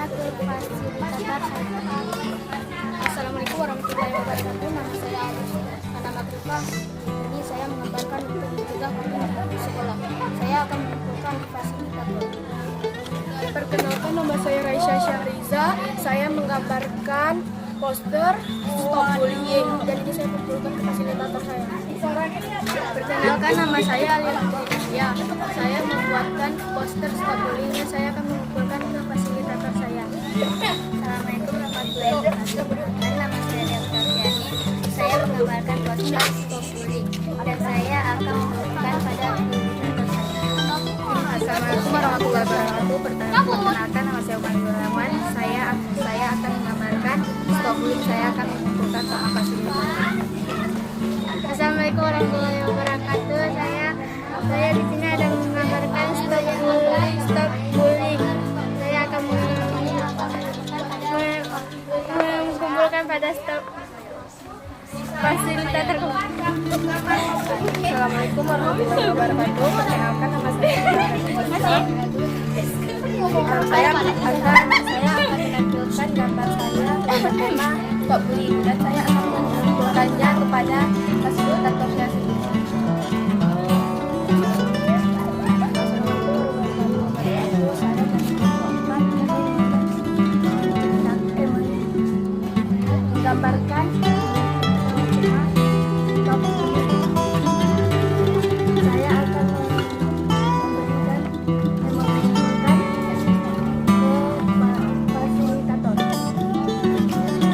ke fasilitator. Assalamualaikum warahmatullahi wabarakatuh. Nama saya Alif Anam Akrifah. Jadi saya menggambarkan untuk mencegah perbudakan di sekolah. Saya akan mengumpulkan fasilitator. Perkenalkan, nama saya Raisya Syahriza. Saya menggambarkan poster stop bullying. Dan ini saya kumpulkan ke fasilitator saya. Perkenalkan, nama saya Alia Fitriya. Saya membuatkan poster stop bullying dan saya akan mengumpulkan ke fasilitator saya. Assalamualaikum warahmatullahi wabarakatuh. Nama saya Alia Fitriya. Saya menggambarkan poster stop bullying dan saya akan mengumpulkan pada fasilitator saya. Assalamualaikum warahmatullahi wabarakatuh. Perkenalkan, nama saya Umar Gunawan. Saya akan menggambarkan stop bullying. Saya akan mengumpulkan sama fasilitator. Assalamualaikum warahmatullahi wabarakatuh. Saya di sini ada menggambarkan stop bullying. Saya akan mengumpulkan pada stop fasilitator. Assalamualaikum warahmatullahi wabarakatuh. Perkenalkan, nama saya saya akan menampilkan gambar saya bertema stop bullying dan saya akan mengumpulkannya kepada fasilitator saya sendiri. Menggambarkan saya akan mengumpulkan fasilitator.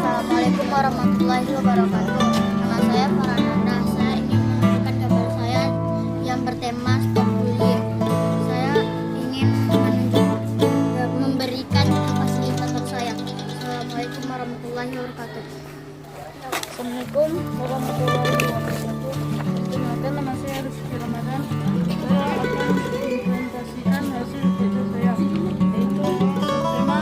Assalamualaikum warahmatullahi wabarakatuh. Nama saya Farhananda. Saya ingin menunjukkan gambar saya yang bertema stop bullying. Saya ingin memberikan ke fasilitator saya. Assalamualaikum warahmatullahi wabarakatuh. Assalamualaikum warahmatullahi wabarakatuh. Perkenalkan, nama saya Rizky Ramadan. Saya akan mempresentasikan hasil kerja saya, yaitu tema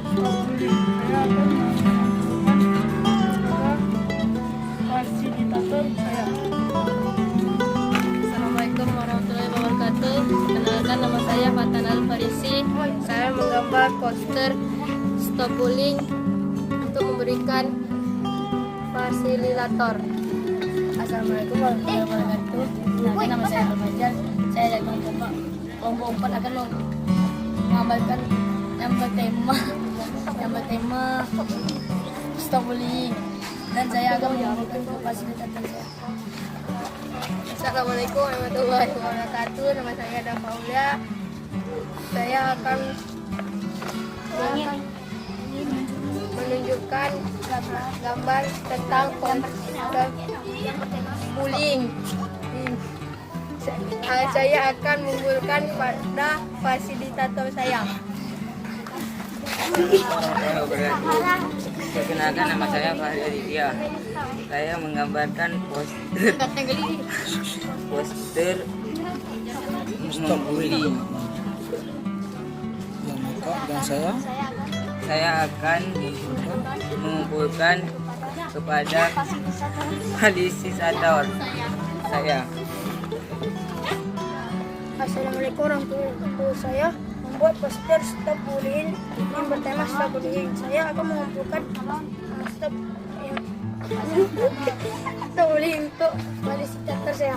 stop bullying. Saya akan mengumpulkan kepada fasilitator saya. Assalamualaikum warahmatullahi wabarakatuh. Perkenalkan, nama saya Fatan Al-Farisi. Saya menggambar poster stop bullying untuk memberikan fasilitator. Assalamualaikum warahmatullahi wabarakatuh. Nanti nama saya Fajar. Saya dari kelompok 4 akan mengambilkan yang bertema stop bullying dan saya akan mengumpulkan ke fasilitator saya. Assalamualaikum warahmatullahi wabarakatuh. Nama saya Ada Paulia. Saya akan menunjukkan gambar tentang bullying. Saya akan mengumpulkan pada fasilitator saya. Perkenalkan, nama saya Fahri Aditya. Saya menggambarkan poster stop bullying. Dan Saya akan mengumpulkan kepada fasilitator saya. Assalamualaikum warahmatullahi wabarakatuh. Saya membuat poster stop bullying yang bertema stop bullying. Saya akan mengumpulkan stop bullying untuk fasilitator saya.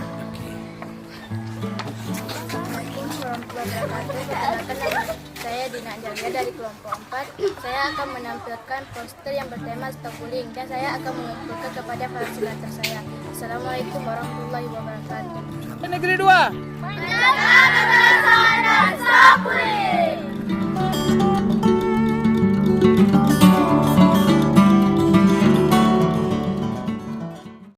Saya Dina Jalia dari kelompok 4. Saya akan menampilkan poster yang bertema stop bullying dan saya akan mengumpulkan kepada fasilitator saya. Assalamualaikum warahmatullahi wabarakatuh. negeri 2.